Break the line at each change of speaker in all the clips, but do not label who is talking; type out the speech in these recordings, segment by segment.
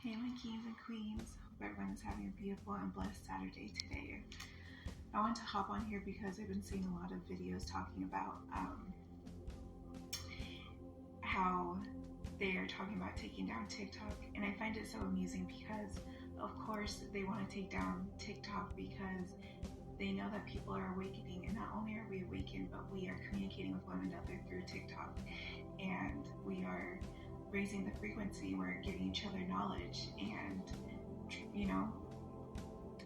Hey, my kings and queens. Hope everyone's having a beautiful and blessed Saturday today. I want to hop on here because I've been seeing a lot of videos talking about how they are talking about taking down TikTok, and I find it so amusing because, of course, they want to take down TikTok because they know that people are awakening, and not only are we awakened, but we are communicating with one another through TikTok, and we are raising the frequency. We're giving each other knowledge and,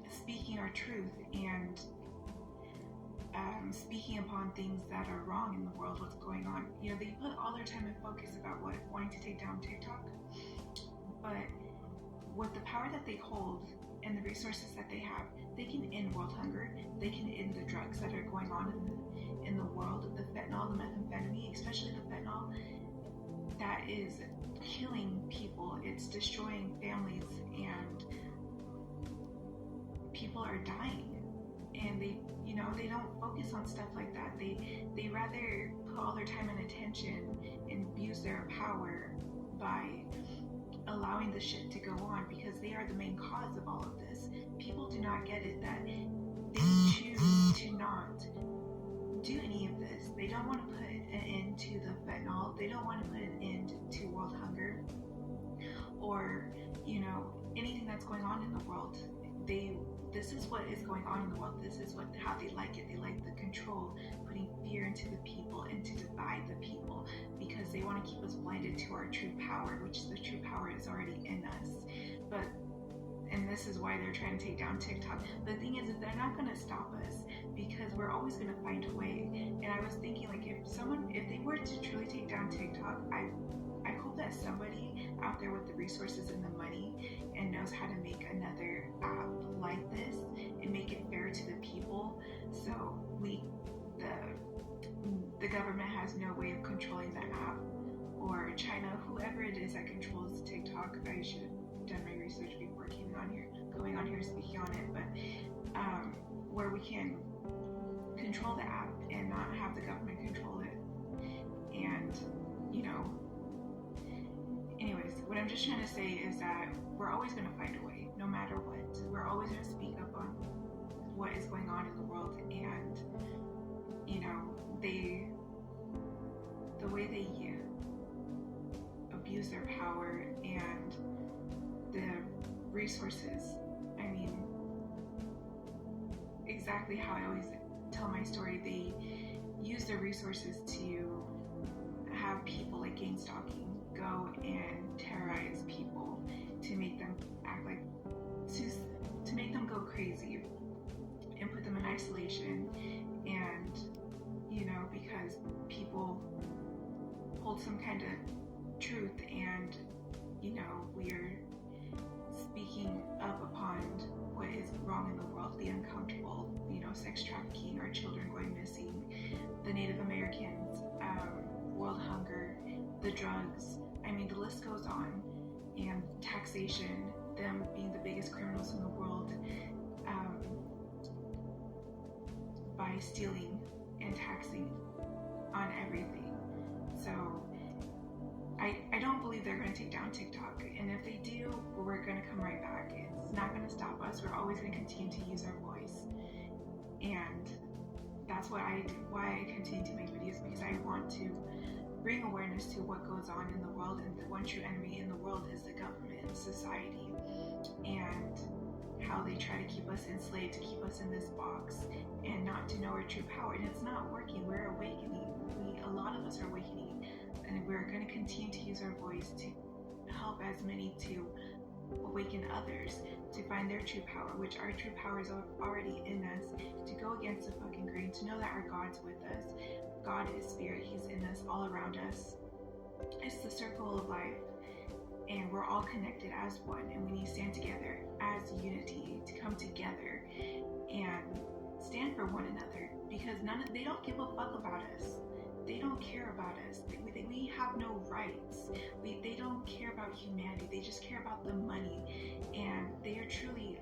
speaking our truth and speaking upon things that are wrong in the world, what's going on. They put all their time and focus about wanting to take down TikTok, but with the power that they hold and the resources that they have, they can end world hunger. They can end the drugs that are going on in the world, the fentanyl, the methamphetamine, especially the fentanyl, that is killing people. It's destroying families, and people are dying. And they don't focus on stuff like that. They rather put all their time and attention and abuse their power by allowing the shit to go on, because they are the main cause of all of this. People do not get it that they choose to not do any of this. They don't want to put an end to the fentanyl. They don't want to put an end to world hunger or anything that's going on in the world. This is what is going on in the world. This is how they like it. They like the control, putting fear into the people and to divide the people, because they want to keep us blinded to our true power, which the true power is already in us. And this is why they're trying to take down TikTok. The thing is that they're not going to stop us, because we're always going to find a way. And I was thinking, like, if they were to truly take down TikTok, I hope that somebody out there with the resources and the money and knows how to make another app like this and make it fair to the people, so the government has no way of controlling the app, or China, whoever it is that controls TikTok. I should have done my research before going on here speaking on it, but where we can control the app and not have the government control it. And anyways, what I'm just trying to say is that we're always going to find a way, no matter what. We're always going to speak up on what is going on in the world, and the way they abuse their power and the resources. I mean, exactly how I always tell my story. They use their resources to have people like gang stalking go and terrorize people, to make them act like, to make them go crazy and put them in isolation. And because people hold some kind of truth, and we're speaking up upon what is wrong in the world, the uncomfortable, sex trafficking, our children going missing, the Native Americans, world hunger, the drugs. I mean, the list goes on. And taxation, them being the biggest criminals in the world, by stealing and taxing on everything. So I don't believe they're going to take down TikTok, and if they do, we're going to come right back. It's not going to stop us. We're always going to continue to use our voice, and that's why I continue to make videos, because I want to bring awareness to what goes on in the world, and the one true enemy in the world is the government, society, and how they try to keep us enslaved, to keep us in this box, and not to know our true power. And it's not working. We're awakening. A lot of us are awakening, and we're going to continue to use our voice to help as many to awaken others to find their true power, which our true power is already in us, to go against the fucking grain, to know that our God's with us. God is spirit. He's in us, all around us. It's the circle of life, and we're all connected as one, and we need to stand together as unity, to come together and stand for one another, because they don't give a fuck about us. They don't care about us. We have no rights. They don't care about humanity. They just care about the money, and they are truly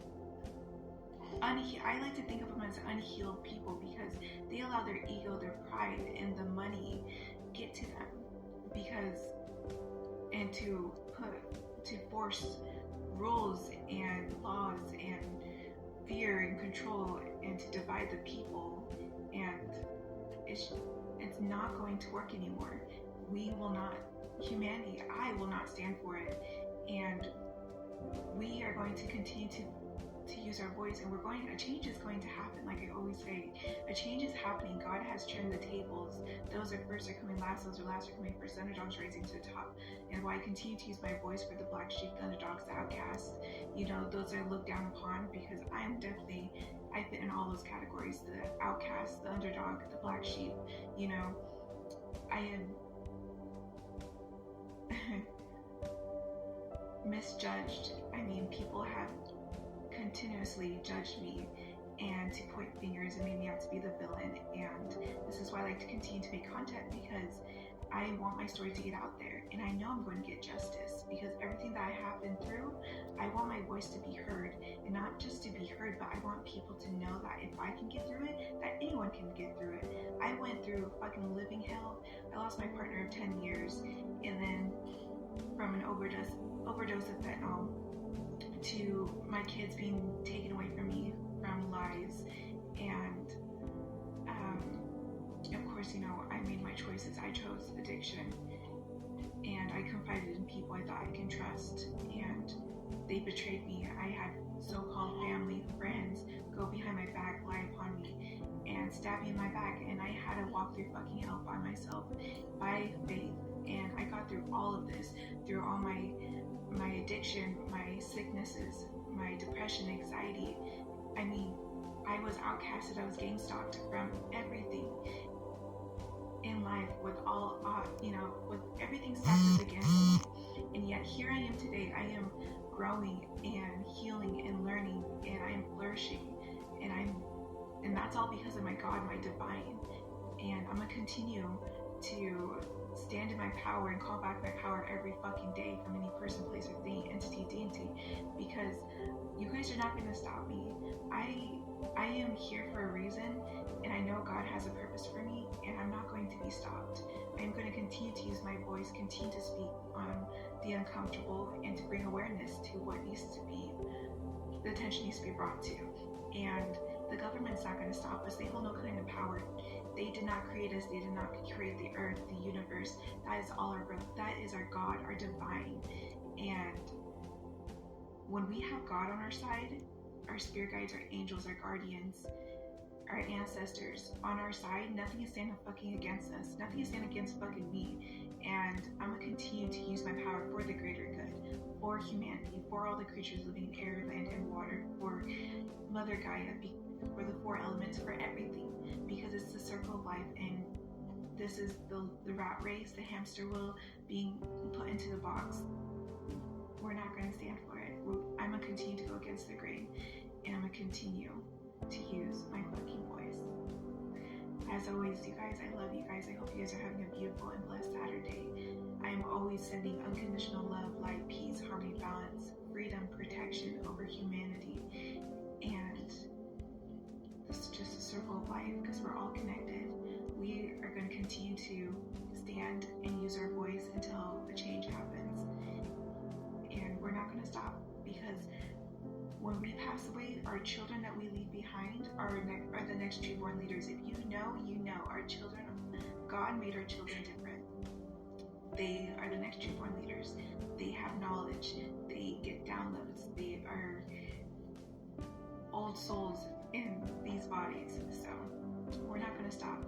I like to think of them as unhealed people, because they allow their ego, their pride, and the money get to them, and to force rules and laws and fear and control and to divide the people, and it's not going to work anymore. We will not, humanity, I will not stand for it, and we are going to continue to use our voice, and a change is going to happen. Like I always say, a change is happening. God has turned the tables. Those are first are coming last, those are last are coming first. The underdogs rising to the top. And why I continue to use my voice for the black sheep, the underdogs, the outcasts, those are looked down upon, because I fit in all those categories: the outcast, the underdog, the black sheep. I am misjudged. I mean, people have continuously judged me and to point fingers and made me out to be the villain, and this is why I like to continue to make content, because I want my story to get out there, and I know I'm going to get justice, because everything that I have been through, I want my voice to be heard, and not just to be heard, but I want people to know that if I can get through it, that anyone can get through it. I went through fucking living hell. I lost my partner of 10 years, and then from an overdose of fentanyl, to my kids being taken away from me from lies, and of course, I made my choices. I chose addiction, and I confided in people I thought I can trust, and they betrayed me. I had so-called family, friends go behind my back, lie upon me, and stab me in my back, and I had to walk through fucking hell by myself, by faith, and I got through all of this, through all my addiction, my sicknesses, my depression, anxiety. I mean, I was outcasted, I was gang stalked from everything in life, with all, with everything stacked up against me. And yet here I am today. I am growing and healing and learning, and I am flourishing, and that's all because of my God, my divine. And I'm gonna continue to stand in my power and call back my power every fucking day from any person, place, or thing, entity, deity, because you guys are not gonna stop me. I am here for a reason, and I know God has a purpose for me, and I'm not going to be stopped. I'm going to continue to use my voice, continue to speak on the uncomfortable, and to bring awareness to what needs to be, the attention needs to be brought to. And the government's not going to stop us. They hold no kind of power. They did not create us. They did not create the earth, the universe. That is all that is our God, our divine. And when we have God on our side, our spirit guides, our angels, our guardians, our ancestors on our side, nothing is standing fucking against us. Nothing is standing against fucking me. And I'm going to continue to use my power for the greater good, for humanity, for all the creatures living in air, land, and water, for Mother Gaia, for the four elements, for everything, because it's the circle of life, and this is the rat race, the hamster wheel being put into the box. We're not going to stand for it. I'm going to continue to go against the grain, and I'm going to continue to use my fucking voice. As always, you guys, I love you guys. I hope you guys are having a beautiful and blessed Saturday. I am always sending unconditional love, light, peace, harmony, balance, freedom, protection over humanity. And this is just a circle of life, because we're all connected. We are going to continue to stand and use our voice until a change happens. And we're not going to stop, because when we pass away, our children that we leave behind are the next reborn leaders. If you know, our children, God made our children different. They are the next reborn leaders. They have knowledge. They get downloads. They are old souls in these bodies. So we're not going to stop.